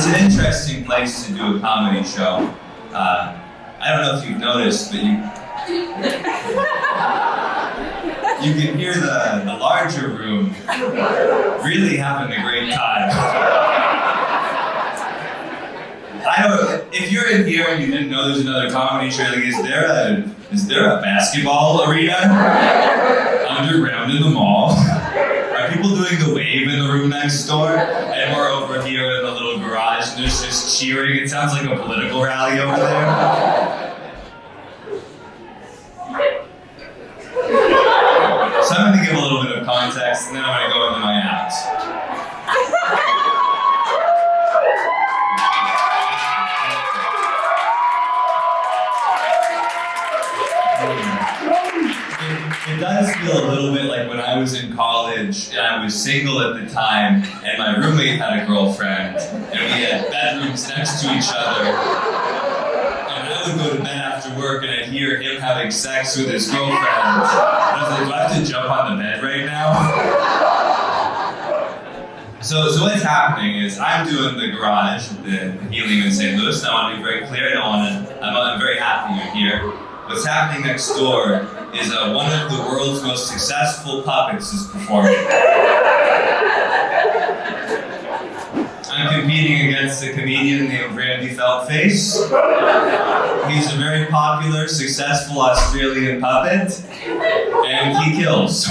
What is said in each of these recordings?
It's an interesting place to do a comedy show. I don't know if you've noticed, but you can hear the larger room really having a great time. I don't. If you're in here and you didn't know there's another comedy show, like, is there a basketball arena underground in the mall? Are people doing the wave in the room next door? And we're over here in the little garage and there's just cheering. It sounds like a political rally over there. So I'm going to give a little bit of context and then I'm going to go into my act. It does feel a little bit like when I was in college and I was single at the time and my roommate had a girlfriend and we had bedrooms next to each other and I would go to bed after work and I'd hear him having sex with his girlfriend and I was like, do I have to jump on the bed right now? So what's happening is I'm doing the garage at the Helium in St. Louis and I want to be very clear. I'm very happy you're here. What's happening next door is one of the world's most successful puppets is performing. I'm competing against a comedian named Randy Feltface. He's a very popular, successful Australian puppet, and he kills.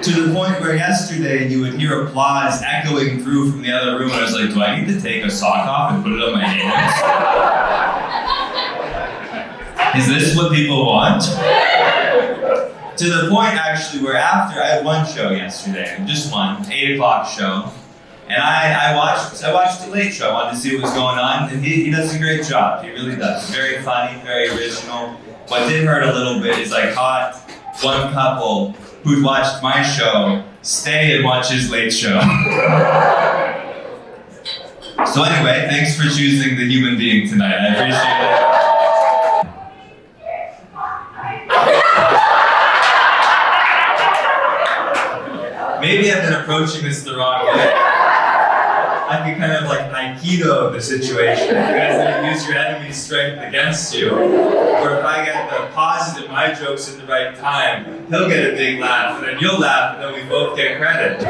To the point where yesterday you would hear applause echoing through from the other room, and I was like, do I need to take a sock off and put it on my hands? Is this what people want? To the point, actually, where after I had one show yesterday, just one, 8 o'clock show, and I watched the Late Show. I wanted to see what was going on, and he does a great job. He really does. Very funny, very original. What did hurt a little bit is I caught one couple who'd watched my show stay and watch his Late Show. So anyway, thanks for choosing the human being tonight. I appreciate it. Maybe I've been approaching this the wrong way. I can kind of like Aikido the situation. You guys need to use your enemy's strength against you. Or if I get the pauses in my jokes at the right time, he'll get a big laugh, and then you'll laugh, and then we both get credit.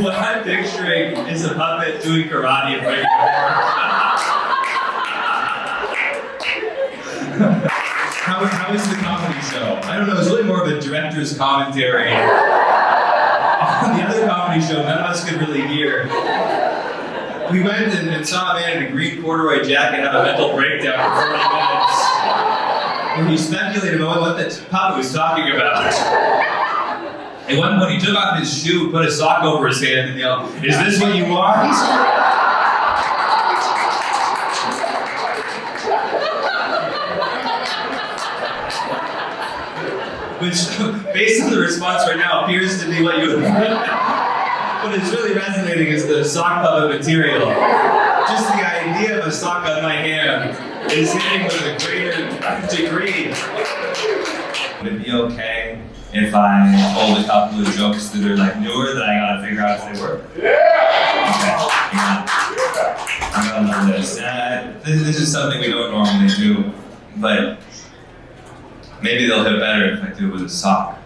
What I'm picturing is a puppet doing karate and breaking How is the comedy show? I don't know, it's really more of a director's commentary. On the other comedy show, none of us could really hear. We went and saw a man in a green corduroy jacket have a mental breakdown for 40 minutes. Where he speculated about what the puppet was talking about. At one point, he took off his shoe, put a sock over his hand, and yelled, "Is this what you want?" Which, based on the response right now, appears to be what you would want. What is really resonating is the sock puppet material. Just the idea of a sock on my hand is hitting with a greater degree. Would it be okay if I told a couple of jokes that are like newer that I gotta figure out if they work? Okay, I'm gonna love this. This is something we don't normally do, but maybe they'll hit better if I do it with a sock.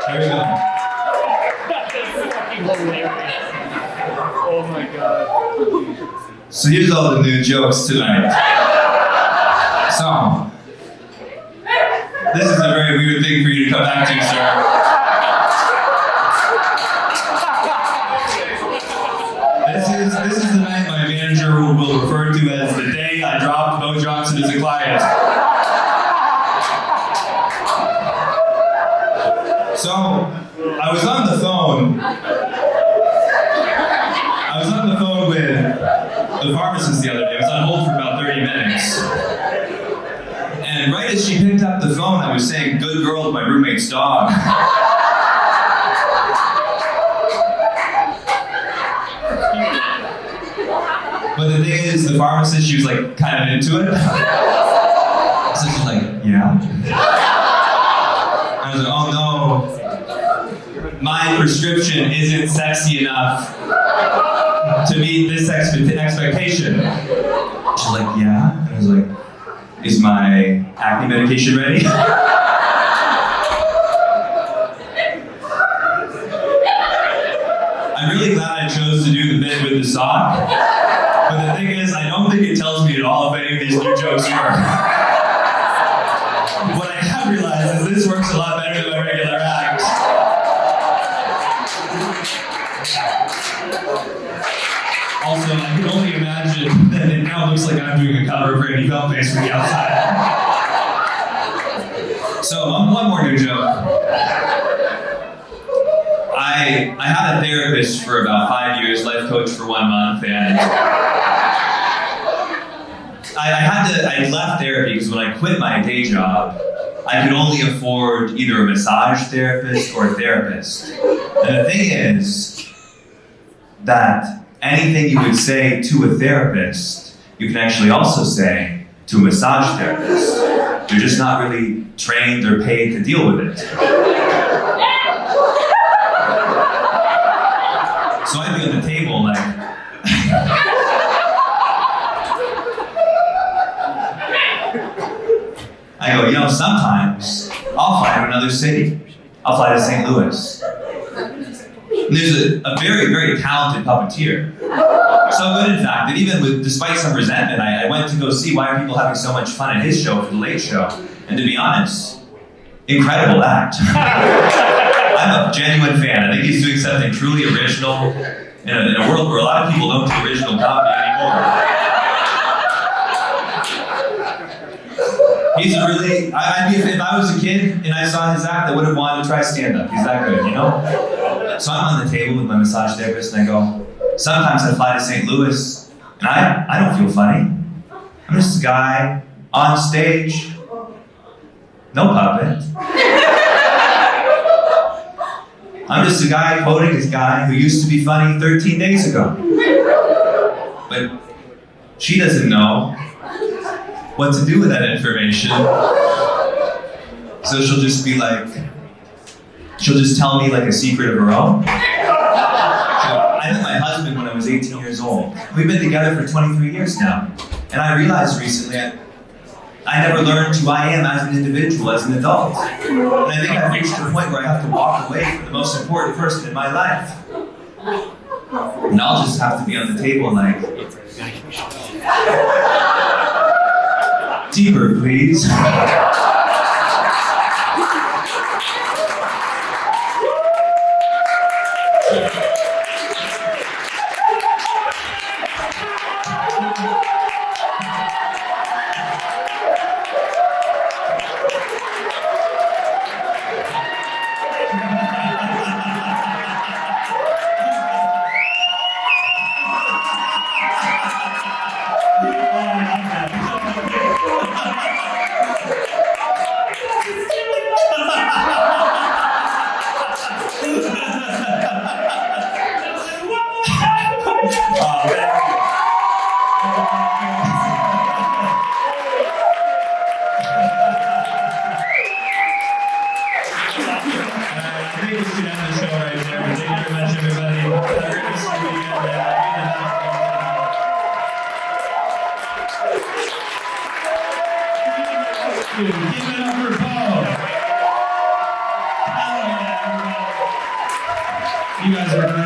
There we go. Oh my God. So here's all the new jokes tonight. So, this is a very weird thing for you to come back to, sir. This is the night my manager will refer to as the day I dropped Bo Johnson as a client. So, I was on the phone as she picked up the phone, I was saying, "Good girl" to my roommate's dog. But the thing is, the pharmacist, she was like kind of into it. So she's like, "Yeah." I was like, "Oh no, my prescription isn't sexy enough to meet this expectation." She's like, "Yeah." And I was like, "Is my acne medication ready?" I'm really glad I chose to do the bit with the sock. But the thing is, I don't think it tells me at all if any of these new jokes work. What I have realized is this works a lot better than my regular act. Also, I can only imagine that it now looks like I'm doing a cover of Randy Feltface from the outside. So, one more new joke. I had a therapist for about 5 years, life coach for 1 month, and I left therapy because when I quit my day job, I could only afford either a massage therapist or a therapist. And the thing is that anything you would say to a therapist, you can actually also say to a massage therapist. They're just not really trained or paid to deal with it. So I'd be on the table like, I go, sometimes I'll fly to another city. I'll fly to St. Louis. And there's a very, very talented puppeteer. So good, in fact, that even despite some resentment, I went to go see why are people having so much fun at his show for the Late Show. And to be honest, incredible act. I'm a genuine fan. I think he's doing something truly original in a world where a lot of people don't do original comedy anymore. He's a really, if I was a kid and I saw his act, I would have wanted to try stand-up. He's that good, So I'm on the table with my massage therapist and I go, sometimes I fly to St. Louis and I don't feel funny. I'm just a guy on stage, no puppet. I'm just a guy quoting this guy who used to be funny 13 days ago. But she doesn't know what to do with that information. So she'll just be like, she'll just tell me like a secret of her own. I met my husband when I was 18 years old. We've been together for 23 years now. And I realized recently I never learned who I am as an individual, as an adult. And I think I've reached a point where I have to walk away from the most important person in my life. And I'll just have to be on the table like, deeper, please. You guys are